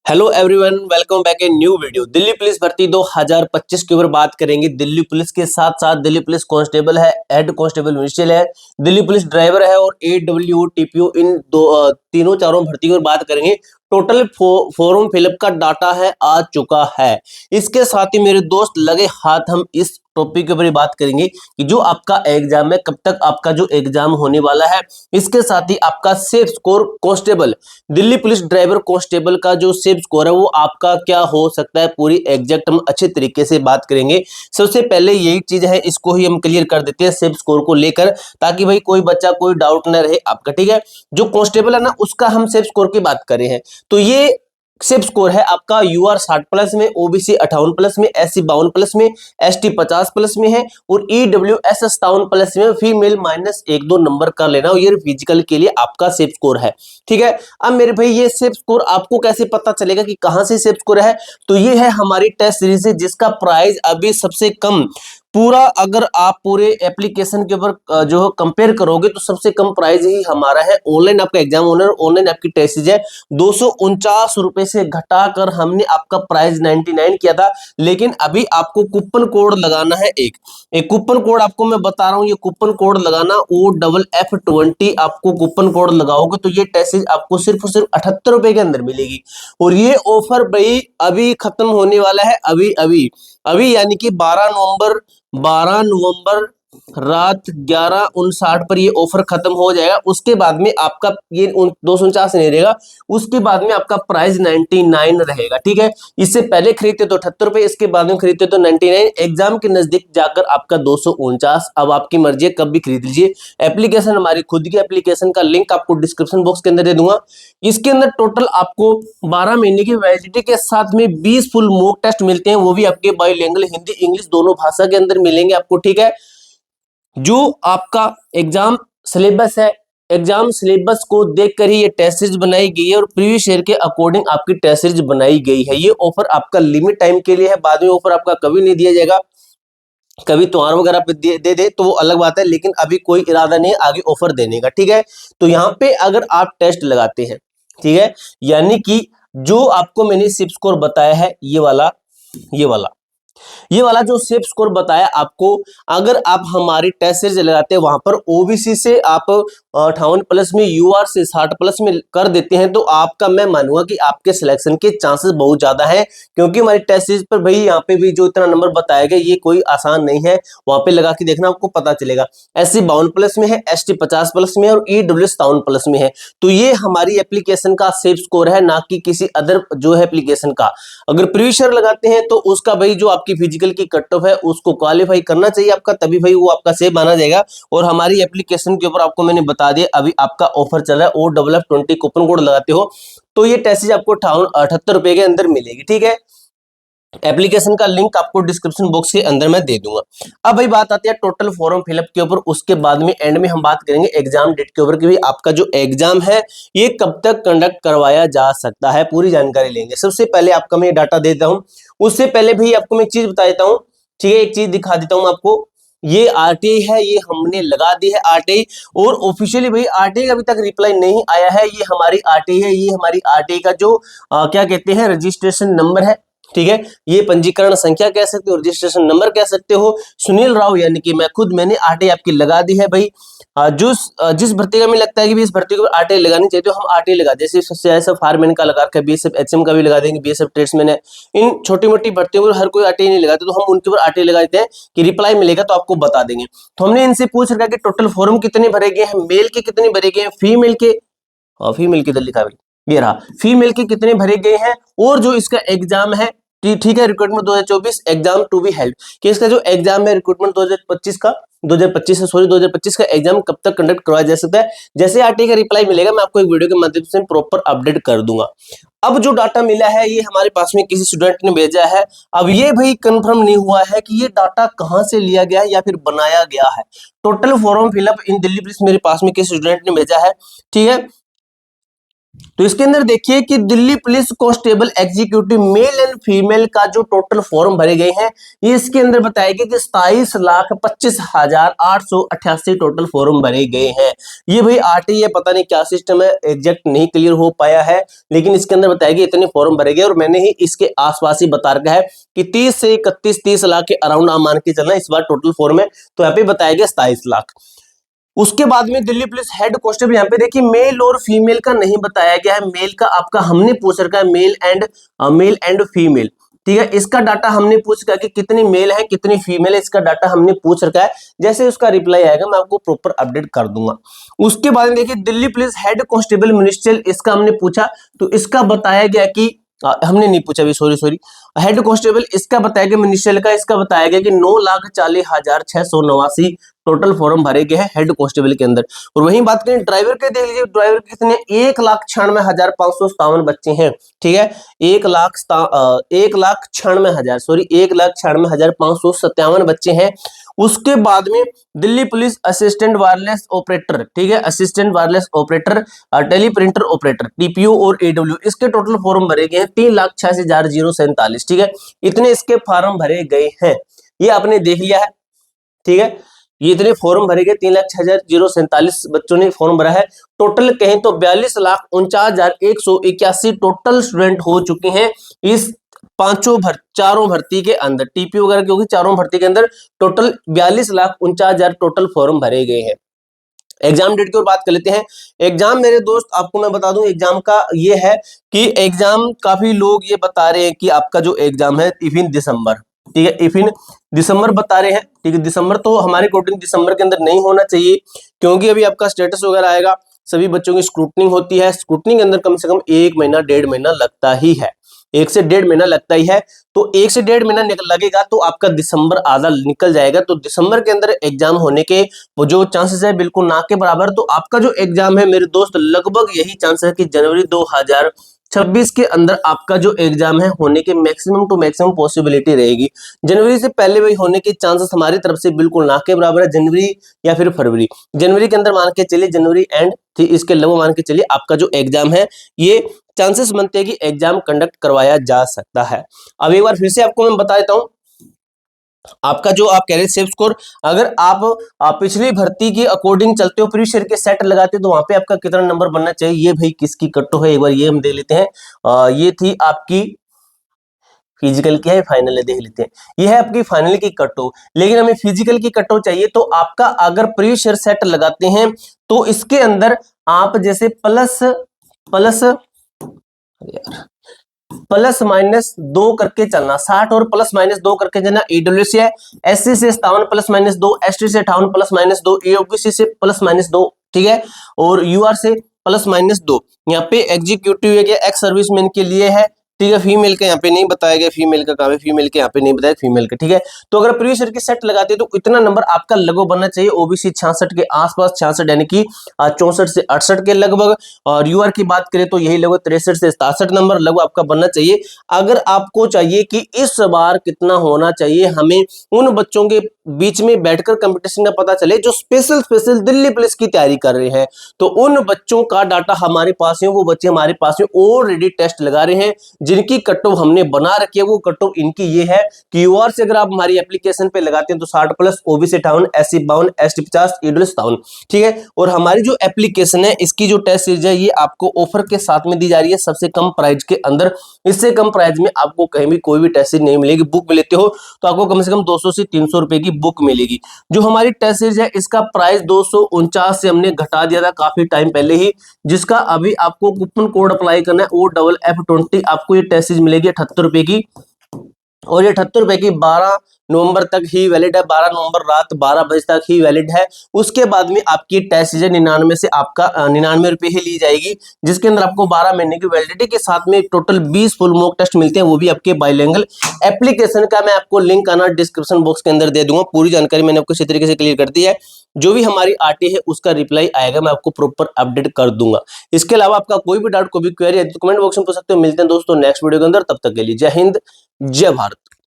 Hello everyone, welcome back a new video. Delhi police भर्ती 2025 के ऊपर बात करेंगे। दिल्ली पुलिस के साथ साथ दिल्ली पुलिस कांस्टेबल है, हेड कांस्टेबल मिनिस्ट्रियल है, दिल्ली पुलिस ड्राइवर है और AWO TPO इन तीनों चारों भर्ती की ओर बात करेंगे। टोटल फॉर्म फिलअप का डाटा है आ चुका है। इसके साथ ही मेरे दोस्त लगे हाथ हम इस टॉपिक के ऊपर बात करेंगे कि जो आपका एग्जाम है, कब तक आपका जो एग्जाम होने वाला है। इसके साथ ही आपका safe score constable, Delhi police driver constable का जो सेफ स्कोर है वो आपका क्या हो सकता है, पूरी एग्जैक्ट हम अच्छे तरीके से बात करेंगे। सबसे पहले यही चीज है, इसको ही हम क्लियर कर देते हैं सेफ स्कोर को लेकर, ताकि भाई कोई बच्चा कोई डाउट न रहे आपका। ठीक है, जो कांस्टेबल है ना, उसका हम सेफ स्कोर की बात कर रहे हैं। तो ये सेफ स्कोर है आपका UR 60+ में, OBC 58+ में, SC 52+ में, ST 50+ में है और EWS 57+ में। फीमेल -1-2 नंबर का लेना, ये फिजिकल के लिए आपका सेफ स्कोर है। ठीक है, अब मेरे भाई ये सेफ स्कोर आपको कैसे पता चलेगा कि कहां से सेफ स्कोर है? तो ये है हमारी टेस्ट सीरीज है, जिसका प्राइस अभी सबसे कम पूरा, अगर आप पूरे एप्लीकेशन के ऊपर जो कंपेयर करोगे तो सबसे कम प्राइस ही हमारा है। ऑनलाइन आपका एग्जाम होना है, ऑनलाइन आपकी टेस्ट सीरीज है। 249 रुपए से घटाकर हमने आपका प्राइस 99 किया था, लेकिन अभी आपको कूपन कोड लगाना है। एक कूपन कोड आपको मैं बता रहा हूं, ये कूपन कोड लगाना OFF20। आपको कूपन कोड लगाओगे तो ये टेस्ट सीरीज आपको सिर्फ और सिर्फ 78 रुपए के अंदर मिलेगी। और ये ऑफर भाई अभी खत्म होने वाला है, अभी अभी अभी यानी कि 12 नवंबर रात 11:59 पर ये ऑफर खत्म हो जाएगा। उसके बाद में आपका ये 249 नहीं रहेगा, उसके बाद में आपका प्राइस 99 रहेगा। ठीक है, इससे पहले खरीदते तो 78 रुपए, इसके बाद में खरीदते तो 99। एग्जाम के नजदीक जाकर आपका 249। अब आपकी मर्जी है, कब भी खरीद लीजिए। एप्लीकेशन हमारी खुद की एप्लीकेशन का लिंक आपको डिस्क्रिप्शन बॉक्स के अंदर दे दूंगा। इसके अंदर टोटल आपको 12 महीने की वैलिडिटी के साथ में 20 फुल मॉक टेस्ट मिलते हैं, वो भी आपके बाइलिंगुअल हिंदी इंग्लिश दोनों भाषा के अंदर मिलेंगे आपको। ठीक है, जो आपका एग्जाम सिलेबस है, एग्जाम सिलेबस को देखकर ही ये टेस्ट सीरीज बनाई गई है और प्रीवियस ईयर के अकॉर्डिंग आपकी टेस्ट सीरीज बनाई गई है। ये ऑफर आपका लिमिट टाइम के लिए है, बाद में ऑफर आपका कभी नहीं दिया जाएगा। कभी त्योहार वगैरह पे दे तो वो अलग बात है, लेकिन अभी कोई इरादा नहीं है आगे ऑफर देने का। ठीक है, तो यहाँ पे अगर आप टेस्ट लगाते हैं, ठीक है, यानी कि जो आपको मैंने सिप स्कोर बताया है, ये वाला जो सेफ स्कोर बताया आपको, अगर आप हमारी टेस्ट सीरीज लगाते हैं, वहां पर ओबीसी से आप 58+ में, UR से 60+ में कर देते हैं, तो आपका मैं मानूंगा कि आपके सिलेक्शन के चांसेस बहुत ज्यादा हैं। क्योंकि हमारी टेस्ट सीरीज पर भाई यहाँ पे भी जो इतना नंबर बताया गया ये कोई आसान नहीं है, वहां पे लगा के देखना आपको पता चलेगा। SC 52+ में है, ST 50+ में है और EWS 57+ में है। तो ये हमारी एप्लीकेशन का सेफ स्कोर है, ना कि किसी अदर जो है एप्लीकेशन का। अगर प्रीवियस ईयर लगाते हैं तो उसका भाई जो आपकी फिजिकल की कट ऑफ है उसको क्वालिफाई करना चाहिए आपका, तभी भाई वो आपका सेफ माना जाएगा। और हमारी एप्लीकेशन के ऊपर आपको मैंने बता दिया, अभी आपका ऑफर चल रहा है, OFF20 कूपन कोड लगाते हो तो ये टेस्ट आपको 78 रुपए के अंदर मिलेगी। ठीक है, एप्लीकेशन का लिंक आपको डिस्क्रिप्शन बॉक्स के अंदर मैं दे दूंगा। अब भाई बात आती है टोटल फॉर्म फिलअप के ऊपर, उसके बाद में एंड में हम बात करेंगे एग्जाम डेट के ऊपर कि भाई आपका जो एग्जाम है ये कब तक कंडक्ट करवाया जा सकता है, पूरी जानकारी लेंगे। सबसे पहले आपका मैं डाटा देता हूं, उससे पहले भी आपको मैं एक चीज बता देता हूं। ठीक है, एक चीज दिखा देता हूं आपको, ये RTI है, ये हमने लगा दी है RTI। और ऑफिशियली भाई RTI का अभी तक रिप्लाई नहीं आया है। ये हमारी RTI है, ये हमारी RTI का जो क्या कहते हैं रजिस्ट्रेशन नंबर है। ठीक है, ये पंजीकरण संख्या कह सकते हो, रजिस्ट्रेशन नंबर कह सकते हो। सुनील राव यानी कि मैं खुद, मैंने RTI आपकी लगा दी है भाई। जिस भर्ती का मुझे लगता है कि इस भर्ती को RTI लगानी चाहिए तो हम RTI लगा दें। जैसे फायरमैन का लगा रखा है, BSF HM का भी लगा देंगे, BSF ट्रेड्समैन है। इन छोटी मोटी भर्तियों पर हर कोई RTI नहीं लगाते, तो हम उनके ऊपर RTI लगा देते हैं कि रिप्लाई मिलेगा तो आपको बता देंगे। तो हमने इनसे पूछ रखा कि टोटल फॉर्म कितने भरे गए हैं, मेल के कितने भरे गए हैं, फीमेल के इधर लिखा है, ये रहा, फीमेल के कितने भरे गए हैं, और जो इसका एग्जाम है, ठीक है, recruitment 2024 exam to be held, कि इसका जो एग्जाम है रिक्रूटमेंट 2025 का 2025 का एग्जाम कब तक कंडक्ट करवाया जा सकता है। जैसे RTI का रिप्लाई मिलेगा मैं आपको एक वीडियो के माध्यम से प्रॉपर अपडेट कर दूंगा। अब जो डाटा मिला है ये हमारे पास में किसी स्टूडेंट ने भेजा है। अब ये भाई कंफर्म नहीं हुआ है कि ये डाटा कहां से लिया गया है या फिर बनाया गया है। टोटल फॉर्म फिलअप इन दिल्ली पुलिस मेरे पास में किसी स्टूडेंट ने भेजा है। ठीक है, तो इसके अंदर देखिए कि Delhi police constable executive male and female का जो टोटल फॉर्म भरे गए हैं, ये इसके अंदर बताया गया कि 27,25,888 टोटल फॉर्म भरे गए हैं। ये भाई आरटी है, पता नहीं क्या सिस्टम है, एग्जैक्ट नहीं क्लियर हो पाया है, लेकिन इसके अंदर बताया गया इतने फॉर्म भरे गए। और मैंने ही इसके आसपास ही बता रखा है कि 30 से 31-30 लाख के अराउंड आप मान के चलना इस बार टोटल फॉर्म है। तो यहाँ पे बताया गया 27 लाख। उसके बाद में दिल्ली पुलिस हेड कांस्टेबल, यहाँ पे देखिए मेल और फीमेल का नहीं बताया गया है। मेल का आपका हमने पूछ रखा है मेल एंड फीमेल, ठीक है। इसका डाटा हमने पूछ रखा है कि कितनी मेल है कितनी फीमेल है, इसका डाटा हमने पूछ रखा है। जैसे उसका रिप्लाई आएगा मैं आपको प्रॉपर अपडेट कर दूंगा। उसके बाद में देखिए Delhi police head constable ministerial, इसका हमने पूछा तो इसका बताया गया कि हमने नहीं पूछा, सॉरी हेड कांस्टेबल, इसका बताया गया मिनिस्ट्रियल का, इसका बताया गया कि 9,40,689 टोटल फॉर्म भरे गए हैं हेड कांस्टेबल के अंदर। और वहीं बात करें ड्राइवर के, देख लीजिए ड्राइवर के कितने 1,96,557 बच्चे हैं, ठीक है। 1,96,557 बच्चे हैं। उसके बाद में Delhi police assistant wireless operator, ठीक है, assistant wireless operator, teleprinter operator, TPO और एडब्ल्यू, इसके टोटल फॉर्म भरे गए हैं 3,86,047, ठीक है। इतने इसके फॉर्म भरे गए हैं, ये आपने देख लिया है, ठीक है। ये इतने फॉर्म भरे गए, 3,06,047 बच्चों ने फॉर्म भरा है। टोटल कहें तो 42,49,181 टोटल स्टूडेंट हो चुके हैं इस चारों भर्ती के अंदर, टीपी वगैरह क्योंकि चारों भर्ती के अंदर टोटल 42,49,000 टोटल फॉर्म भरे गए हैं। एग्जाम डेट की ओर बात कर लेते हैं। एग्जाम मेरे दोस्त आपको मैं बता दूं एग्जाम का ये है कि एग्जाम काफी लोग ये बता रहे हैं कि आपका जो एग्जाम है इफ दिसंबर, ठीक है, इफ दिसंबर बता रहे हैं, ठीक है। दिसंबर तो हमारे अकॉर्डिंग दिसंबर के अंदर नहीं होना चाहिए, क्योंकि अभी आपका स्टेटस वगैरह आएगा, सभी बच्चों की स्क्रूटनिंग होती है, स्क्रूटनिंग के अंदर कम से कम 1 महीना 1.5 महीना लगता ही है, 1 से 1.5 महीना लगता ही है। तो 1 से 1.5 महीना लगेगा तो आपका दिसंबर आधा निकल जाएगा। तो दिसंबर के अंदर एग्जाम होने के वो जो चांसेस है बिल्कुल ना के बराबर। तो आपका जो एग्जाम है मेरे दोस्त लगभग यही चांस है कि जनवरी 2026 के अंदर आपका जो एग्जाम है होने के मैक्सिमम टू मैक्सिमम पॉसिबिलिटी रहेगी। जनवरी से पहले भी होने के चांसेस हमारी तरफ से बिल्कुल ना के बराबर है, जनवरी या फिर फरवरी। जनवरी के अंदर मान के चलिए, जनवरी एंड इसके लगभग मान के चलिए आपका जो एग्जाम है ये चांसेस बनते हैं कि एग्जाम कंडक्ट करवाया जा सकता है। अब एक बार फिर से आपको मैं बता देता हूं, आपका जो आप कह रहे सेफ स्कोर, अगर आप पिछली भर्ती के अकॉर्डिंग चलते हो, प्रीवियस ईयर के सेट लगाते हो तो वहां पे आपका कितना नंबर बनना चाहिए, ये भाई किसकी कट है एक बार ये हम देख लेते हैं। ये थी आपकी फिजिकल की है, फाइनल है, देख लेते हैं। ये है आपकी फाइनल की कट ऑफ, लेकिन हमें फिजिकल की कट ऑफ चाहिए। तो आपका अगर प्रीवियस ईयर सेट लगाते हैं तो इसके अंदर आप जैसे प्लस माइनस 2 करके चलना, 60 और प्लस माइनस 2 करके चलना। ईडब्ल्यू से है, एससी से 57 प्लस माइनस 2, एसटी से 58 प्लस माइनस 2, ईओबीसी से प्लस माइनस 2, ठीक है, और यूआर से प्लस माइनस 2। यहाँ पे एग्जीक्यूटिव एक्स सर्विसमैन के लिए है, ठीक है। फीमेल का यहाँ पे नहीं बताया गया, फीमेल का काम है, फीमेल के यहाँ पे नहीं बताया फीमेल का, ठीक है। तो अगर प्रीवियस ईयर के सेट लगाते हैं तो इतना नंबर आपका लगभग बनना चाहिए, ओबीसी 66 के आसपास, 66 यानी कि 64 से 68 के लगभग। और यूआर की बात करें तो यही लगभग 63 से 67 नंबर लगभग आपका बनना चाहिए। अगर आपको चाहिए कि इस बार कितना होना चाहिए, हमें उन बच्चों के बीच में बैठकर कंपटीशन का पता चले जो स्पेशल दिल्ली पुलिस की तैयारी कर रहे हैं, तो उन बच्चों का डाटा हमारे पास है, वो बच्चे हमारे पास में ऑलरेडी टेस्ट लगा रहे हैं, जिनकी कट ऑफ हमने बना रखी है। वो कट ऑफ इनकी ये है कि यूआर से अगर आप हमारी एप्लीकेशन पे लगाते हैं तो 60 plus, OBC 58, SC 52, ST 50, EW 57, ठीक है। और हमारी जो एप्लीकेशन है इसकी जो टेस्ट सीरीज है ये आपको ऑफर के साथ में दी जा रही है सबसे कम प्राइस के अंदर। इससे कम प्राइस में आपको कहीं भी कोई भी टेस्ट सीरीज नहीं मिलेगी। बुक में लेते हो तो आपको कम से कम 200 से 300 रुपए की बुक मिलेगी। जो हमारी टेस्ट सीरीज है इसका प्राइस 249 से हमने घटा दिया था काफी टाइम पहले ही, जिसका अभी आपको कूपन कोड अप्लाई करना है OFF20। आपको ये टेस्ट सीरीज मिलेगी 78 रुपए की, और ये 78 रुपए की 12 नवंबर तक ही वैलिड है, 12 नवंबर रात 12 बजे तक ही वैलिड है। उसके बाद में आपकी टेस्ट सीजन 99 से आपका 99 रुपए ही ली जाएगी, जिसके अंदर आपको 12 महीने की वैलिडिटी के साथ में टोटल 20 फुल मॉक टेस्ट मिलते हैं, वो भी आपके बाइलिंगुअल। एप्लीकेशन का मैं आपको लिंक आना डिस्क्रिप्शन बॉक्स के अंदर दे दूंगा, पूरी जानकारी मैंने आपको इसी तरीके से क्लियर कर दी है। जो भी हमारी आरटी है उसका रिप्लाई आएगा, मैं आपको प्रॉपर अपडेट कर दूंगा। इसके अलावा आपका कोई भी डाउट कोई भी क्वेरी है तो कमेंट बॉक्स में पूछ सकते हो। मिलते हैं दोस्तों नेक्स्ट वीडियो के अंदर, तब तक के लिए जय हिंद जय भारत।